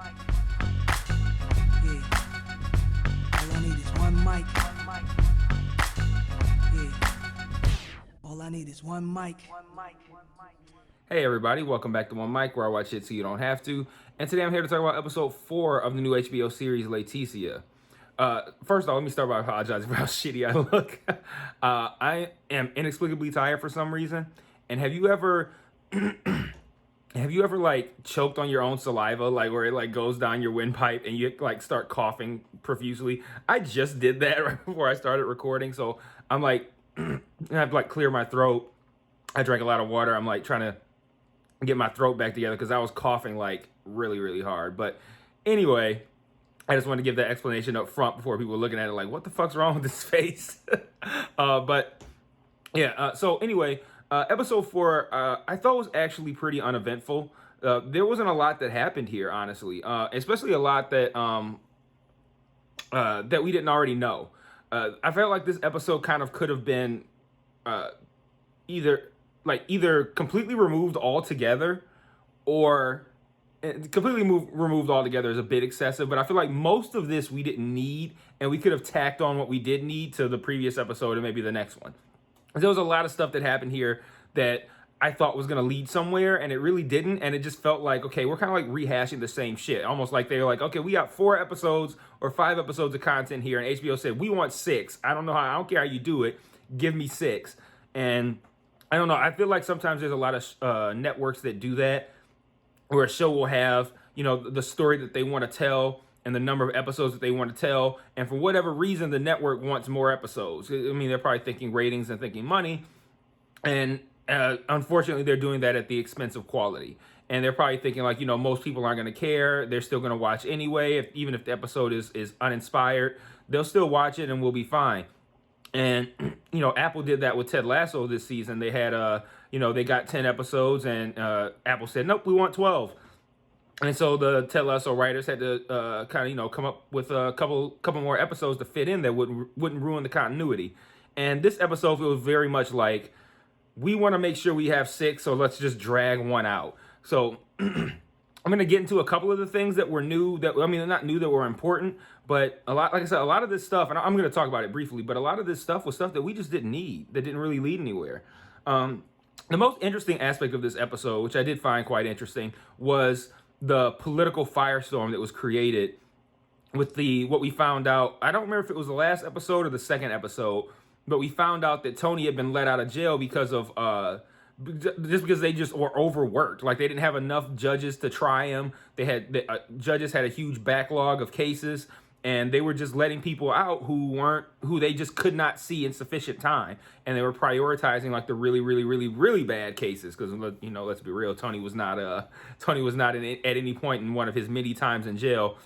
Yeah. All I need is one mic. Yeah. All I need is one mic. Hey everybody, welcome back to One Mic, where I watch it so you don't have to. And today I'm here to talk about episode 4 of the new HBO series Laetitia. First off, let me start by apologizing for how shitty I look. I am inexplicably tired for some reason. And have you ever like choked on your own saliva, like where it like goes down your windpipe and you like start coughing profusely? I just did that right before I started recording, so I'm like I have to like clear my throat. I drank a lot of water. I'm like trying to get my throat back together because I was coughing like really hard. But anyway, I just wanted to give that explanation up front before people were looking at it like, what the fuck's wrong with this face? So anyway, episode 4, I thought was actually pretty uneventful. There wasn't a lot that happened here, honestly, especially a lot that that we didn't already know. I felt like this episode kind of could have been either completely removed altogether, or removed altogether is a bit excessive, but I feel like most of this we didn't need, and we could have tacked on what we did need to the previous episode and maybe the next one. There was a lot of stuff that happened here that I thought was going to lead somewhere, and it really didn't, and it just felt like, okay, we're kind of like rehashing the same shit. Almost like they were like, okay, we got 4 episodes or 5 episodes of content here, and HBO said, we want 6. I don't care how you do it. Give me 6. And I don't know. I feel like sometimes there's a lot of networks that do that, where a show will have, the story that they want to tell and the number of episodes that they want to tell. And for whatever reason, the network wants more episodes. I mean, they're probably thinking ratings and thinking money. And unfortunately, they're doing that at the expense of quality. And they're probably thinking like, most people aren't going to care. They're still going to watch anyway. Even if the episode is uninspired, they'll still watch it and we'll be fine. And, Apple did that with Ted Lasso this season. They had, they got 10 episodes and Apple said, nope, we want 12. And so the Ted Lasso writers had to come up with a couple more episodes to fit in that wouldn't ruin the continuity. And this episode feels very much like, we want to make sure we have 6, so let's just drag one out. So I'm going to get into a couple of the things that were new, they're not new, that were important, but a lot of this stuff, and I'm going to talk about it briefly, but a lot of this stuff was stuff that we just didn't need, that didn't really lead anywhere. The most interesting aspect of this episode, which I did find quite interesting, was the political firestorm that was created with what we found out. I don't remember if it was the last episode or the second episode, but we found out that Tony had been let out of jail because of because they just were overworked. Like, they didn't have enough judges to try him. Judges had a huge backlog of cases, and they were just letting people out who they just could not see in sufficient time, and they were prioritizing like the really bad cases. Because let's be real, Tony was not at any point in one of his many times in jail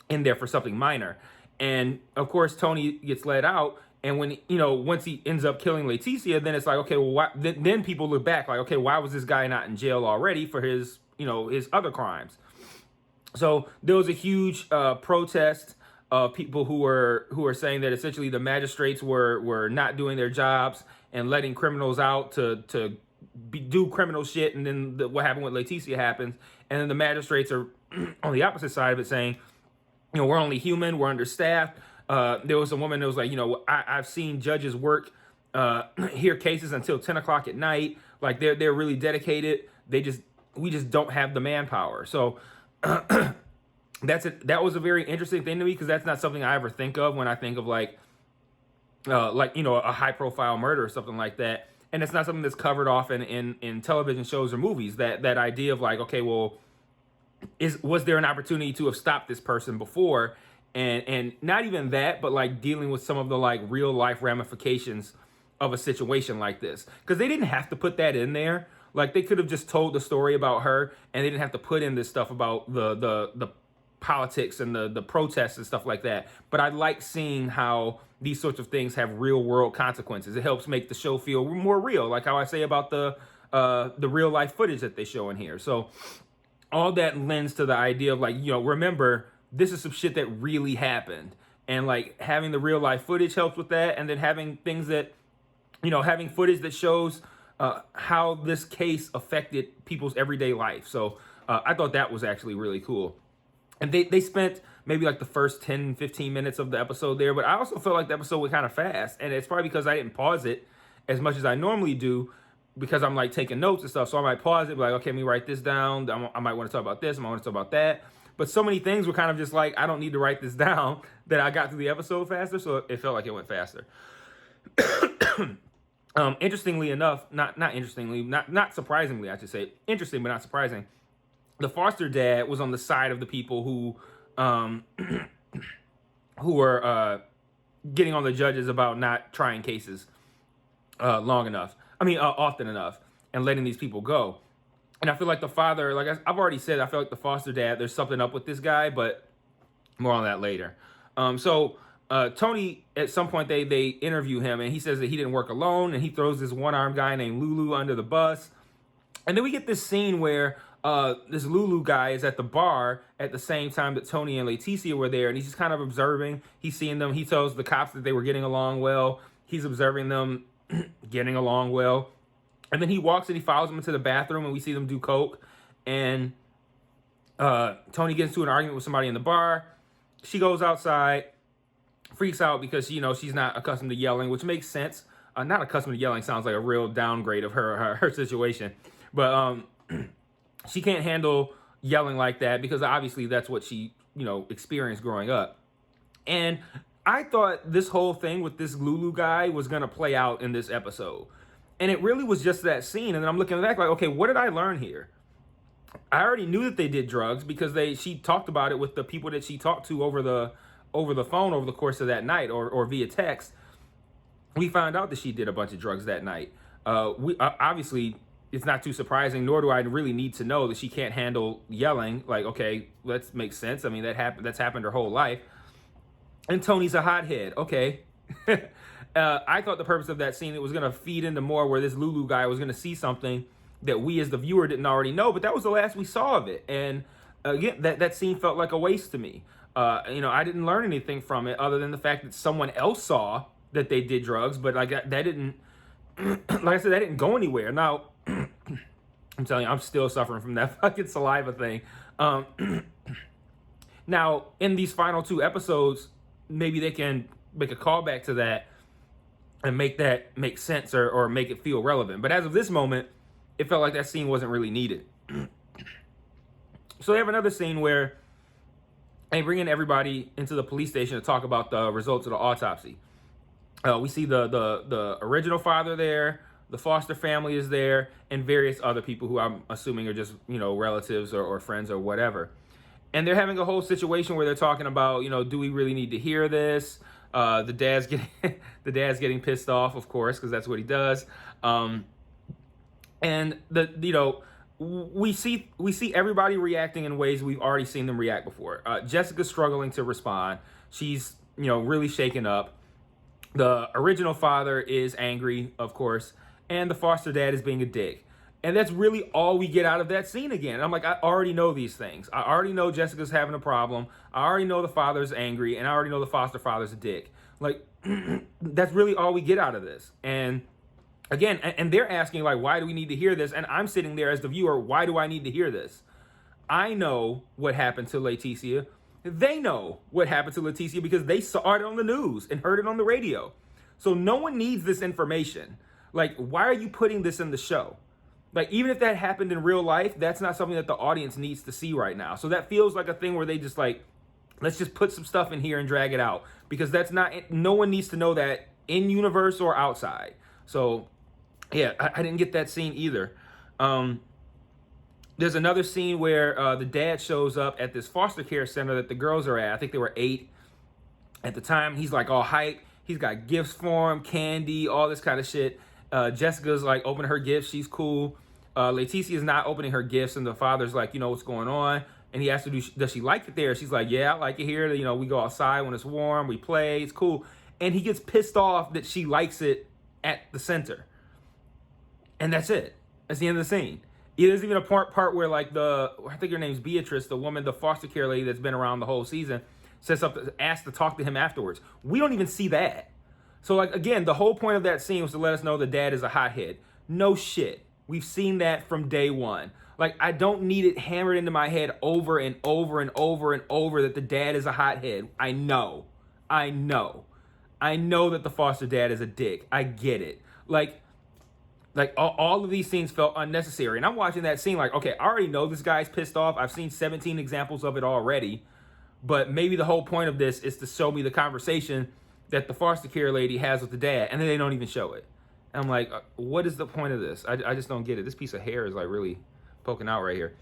in there for something minor. And of course, Tony gets let out. And when, once he ends up killing Laetitia, then it's like, okay, well, why, then people look back like, okay, why was this guy not in jail already for his, his other crimes? So there was a huge protest of people who were saying that essentially the magistrates were not doing their jobs and letting criminals out to do criminal shit. And then what happened with Laetitia happens. And then the magistrates are on the opposite side of it saying, we're only human, we're understaffed. There was a woman that was like, I've seen judges work, hear cases until 10 o'clock at night. Like, they're really dedicated. We just don't have the manpower. So that was a very interesting thing to me, because that's not something I ever think of when I think of like a high profile murder or something like that. And it's not something that's covered often in television shows or movies, that idea of like, okay, well, was there an opportunity to have stopped this person before? And not even that, but like dealing with some of the like real life ramifications of a situation like this. Because they didn't have to put that in there. Like, they could have just told the story about her, and they didn't have to put in this stuff about the politics and the protests and stuff like that. But I like seeing how these sorts of things have real world consequences. It helps make the show feel more real, like how I say about the real life footage that they show in here. So all that lends to the idea of like, remember, this is some shit that really happened. And like, having the real life footage helps with that. And then having things that, having footage that shows how this case affected people's everyday life. So I thought that was actually really cool. And they spent maybe like the first 10, 15 minutes of the episode there. But I also felt like the episode went kind of fast. And it's probably because I didn't pause it as much as I normally do, because I'm like taking notes and stuff. So I might pause it, be like, okay, let me write this down. I might want to talk about this. I might want to talk about that. But so many things were kind of just like, I don't need to write this down, that I got through the episode faster. So it felt like it went faster. Interestingly enough, not surprisingly, I should say, interesting but not surprising, the foster dad was on the side of the people who were getting on the judges about not trying cases often enough, and letting these people go. And I feel like the father, like I've already said, I feel like the foster dad, there's something up with this guy, but more on that later. Tony, at some point, they interview him, and he says that he didn't work alone, and he throws this one-armed guy named Lulu under the bus. And then we get this scene where this Lulu guy is at the bar at the same time that Tony and Laetitia were there, and he's just kind of observing. He's seeing them. He tells the cops that they were getting along well. He's observing them getting along well. And then he walks and he follows them into the bathroom, and we see them do coke. And Tony gets into an argument with somebody in the bar. She goes outside, freaks out because she's not accustomed to yelling, which makes sense. Not accustomed to yelling sounds like a real downgrade of her situation. But she can't handle yelling like that, because obviously that's what she experienced growing up. And I thought this whole thing with this Lulu guy was going to play out in this episode. And it really was just that scene. And then I'm looking back like, okay, what did I learn here? I already knew that they did drugs because she talked about it with the people that she talked to over the phone over the course of that night, or via text. We found out that she did a bunch of drugs that night. Obviously, it's not too surprising, nor do I really need to know that she can't handle yelling. Like, okay, that makes sense. I mean, that's happened her whole life. And Tony's a hothead. Okay. I thought the purpose of that scene, it was going to feed into more where this Lulu guy was going to see something that we as the viewer didn't already know, but that was the last we saw of it. And again, that scene felt like a waste to me. I didn't learn anything from it other than the fact that someone else saw that they did drugs, but like that didn't, like I said, that didn't go anywhere. Now, I'm telling you, I'm still suffering from that fucking saliva thing. Now, in these final 2 episodes, maybe they can make a callback to that and make that make sense or make it feel relevant. But as of this moment, it felt like that scene wasn't really needed. So they have another scene where they bring in everybody into the police station to talk about the results of the autopsy. We see the original father there, the foster family is there, and various other people who I'm assuming are just, relatives or friends or whatever. And they're having a whole situation where they're talking about, do we really need to hear this? The dad's getting pissed off, of course, because that's what he does. And we see everybody reacting in ways we've already seen them react before. Jessica's struggling to respond. She's, really shaken up. The original father is angry, of course, and the foster dad is being a dick. And that's really all we get out of that scene again. And I'm like, I already know these things. I already know Jessica's having a problem. I already know the father's angry, and I already know the foster father's a dick. Like, that's really all we get out of this. And again, and they're asking, like, why do we need to hear this? And I'm sitting there as the viewer, why do I need to hear this? I know what happened to Laetitia. They know what happened to Laetitia because they saw it on the news and heard it on the radio. So no one needs this information. Like, why are you putting this in the show? Like, even if that happened in real life, that's not something that the audience needs to see right now. So that feels like a thing where they just like, let's just put some stuff in here and drag it out. Because that's not, no one needs to know that in universe or outside. So, yeah, I didn't get that scene either. There's another scene where the dad shows up at this foster care center that the girls are at. I think they were 8 at the time. He's like all hype. He's got gifts for them, candy, all this kind of shit. Jessica's like opening her gifts. She's cool. Laetitia's not opening her gifts, and the father's like, what's going on? And he asks her, does she like it there? She's like, yeah, I like it here. We go outside when it's warm. We play. It's cool. And he gets pissed off that she likes it at the center. And that's it. That's the end of the scene. There's even a part where, like, I think her name's Beatrice, the woman, the foster care lady that's been around the whole season, says something, asks to talk to him afterwards. We don't even see that. So, like, again, the whole point of that scene was to let us know the dad is a hothead. No shit. We've seen that from day one. Like, I don't need it hammered into my head over and over and over and over that the dad is a hothead. I know that the foster dad is a dick. I get it. Like all of these scenes felt unnecessary. And I'm watching that scene like, okay, I already know this guy's pissed off. I've seen 17 examples of it already. But maybe the whole point of this is to show me the conversation that the foster care lady has with the dad. And then they don't even show it. And I'm like, what is the point of this? I just don't get it. This piece of hair is like really poking out right here.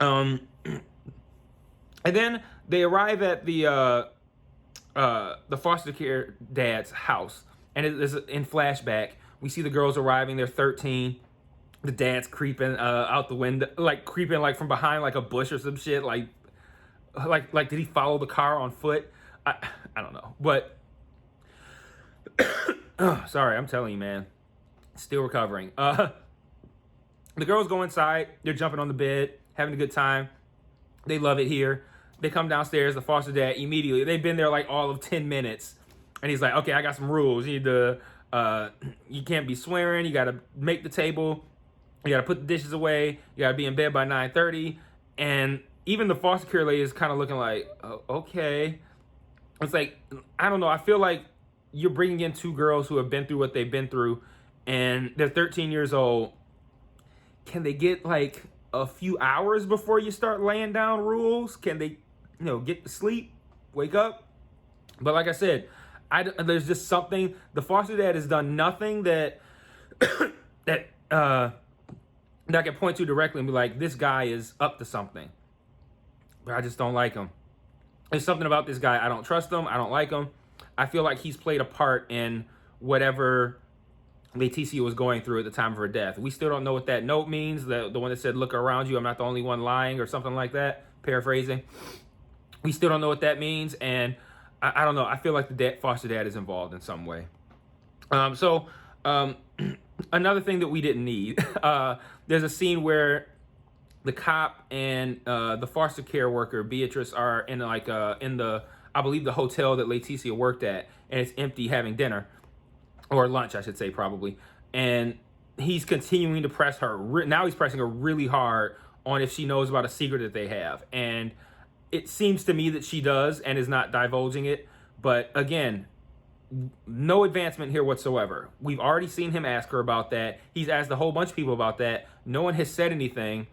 And then they arrive at the foster care dad's house. And it is in flashback. We see the girls arriving. They're 13. The dad's creeping out the window, like creeping like from behind like a bush or some shit. Like did he follow the car on foot? I don't know. But sorry, I'm telling you, man. Still recovering. The girls go inside. They're jumping on the bed, having a good time. They love it here. They come downstairs. The foster dad immediately. They've been there like all of 10 minutes, and he's like, "Okay, I got some rules. You need to." You can't be swearing. You got to make the table. You got to put the dishes away. You got to be in bed by 9:30. And even the foster care lady is kind of looking like, oh, okay. It's like, I don't know. I feel like you're bringing in two girls who have been through what they've been through, and they're 13 years old. Can they get like a few hours before you start laying down rules? Can they, get to sleep, wake up? But like I said, there's just something. The foster dad has done nothing that that I can point to directly and be like, this guy is up to something. But I just don't like him. There's something about this guy. I don't trust him. I don't like him. I feel like he's played a part in whatever Laetitia was going through at the time of her death. We still don't know what that note means. The one that said, "Look around you. I'm not the only one lying," or something like that. Paraphrasing. We still don't know what that means, and I don't know. I feel like the foster dad is involved in some way. Another thing that we didn't need. There's a scene where the cop and the foster care worker Beatrice are in I believe the hotel that Laetitia worked at, and it's empty, having dinner or lunch, I should say, probably. And he's continuing to press her. Now he's pressing her really hard on if she knows about a secret that they have, and it seems to me that she does and is not divulging it. But again, no advancement here whatsoever. We've already seen him ask her about that. He's asked a whole bunch of people about that. No one has said anything.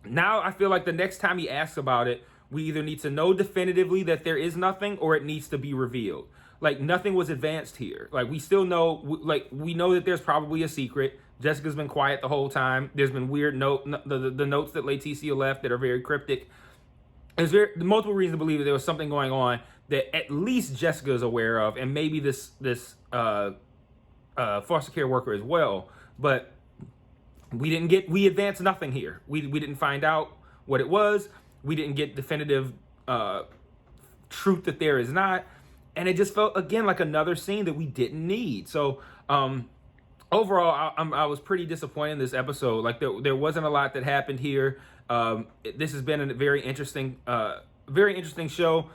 Now I feel like the next time he asks about it, we either need to know definitively that there is nothing, or it needs to be revealed. Like, nothing was advanced here. Like, we still know, we know that there's probably a secret. Jessica's been quiet the whole time. There's been weird the notes that Laetitia left that are very cryptic. There's multiple reasons to believe that there was something going on that at least Jessica is aware of, and maybe this foster care worker as well. But we advanced nothing here. We didn't find out what it was. We didn't get definitive truth that there is not. And it just felt, again, like another scene that we didn't need. So overall, I was pretty disappointed in this episode. Like, there wasn't a lot that happened here. This has been a very interesting show.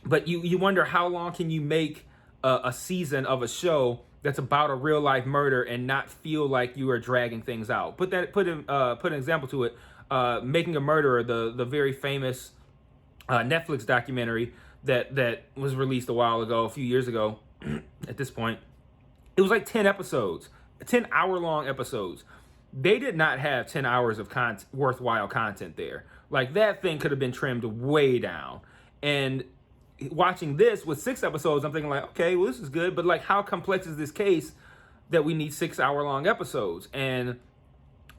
But you wonder, how long can you make a season of a show that's about a real life murder and not feel like you are dragging things out? Put an example to it. Making a Murderer, the very famous Netflix documentary that was released a few years ago. At this point, it was like 10 episodes, 10 hour-long episodes. They did not have 10 hours of worthwhile content there. Like, that thing could have been trimmed way down. And watching this with 6 episodes, I'm thinking like, okay, well, this is good, but like, how complex is this case that we need 6 hour-long episodes? And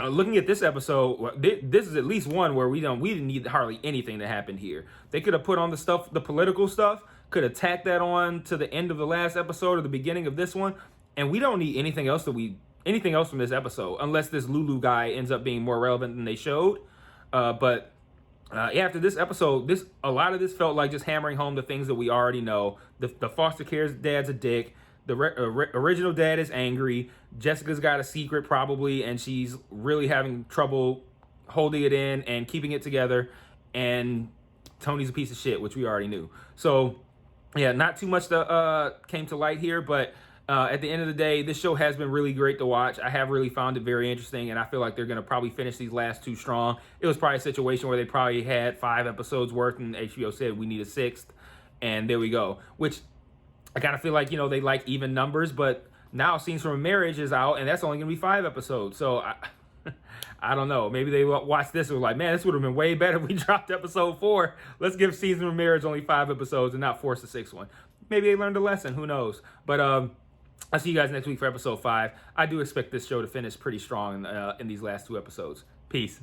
looking at this episode, this is at least one where we didn't need hardly anything that happened here. They could have put on the political stuff, could have tacked that on to the end of the last episode or the beginning of this one, and we don't need anything else from this episode, unless this Lulu guy ends up being more relevant than they showed. But after this episode, a lot of this felt like just hammering home the things that we already know. The foster care dad's a dick. The original dad is angry. Jessica's got a secret probably, and she's really having trouble holding it in and keeping it together. And Tony's a piece of shit, which we already knew. So, yeah, not too much came to light here, but At the end of the day, this show has been really great to watch. I have really found it very interesting, and I feel like they're going to probably finish these last two strong. It was probably a situation where they probably had 5 episodes worth, and HBO said we need a 6th, and there we go. Which I kind of feel like, they like even numbers, but now Scenes from a Marriage is out, and that's only going to be 5 episodes. So I don't know. Maybe they watched this and were like, man, this would have been way better if we dropped episode 4. Let's give Scenes from a Marriage only 5 episodes and not force the 6th one. Maybe they learned a lesson. Who knows? But I'll see you guys next week for episode 5. I do expect this show to finish pretty strong in these last 2 episodes. Peace.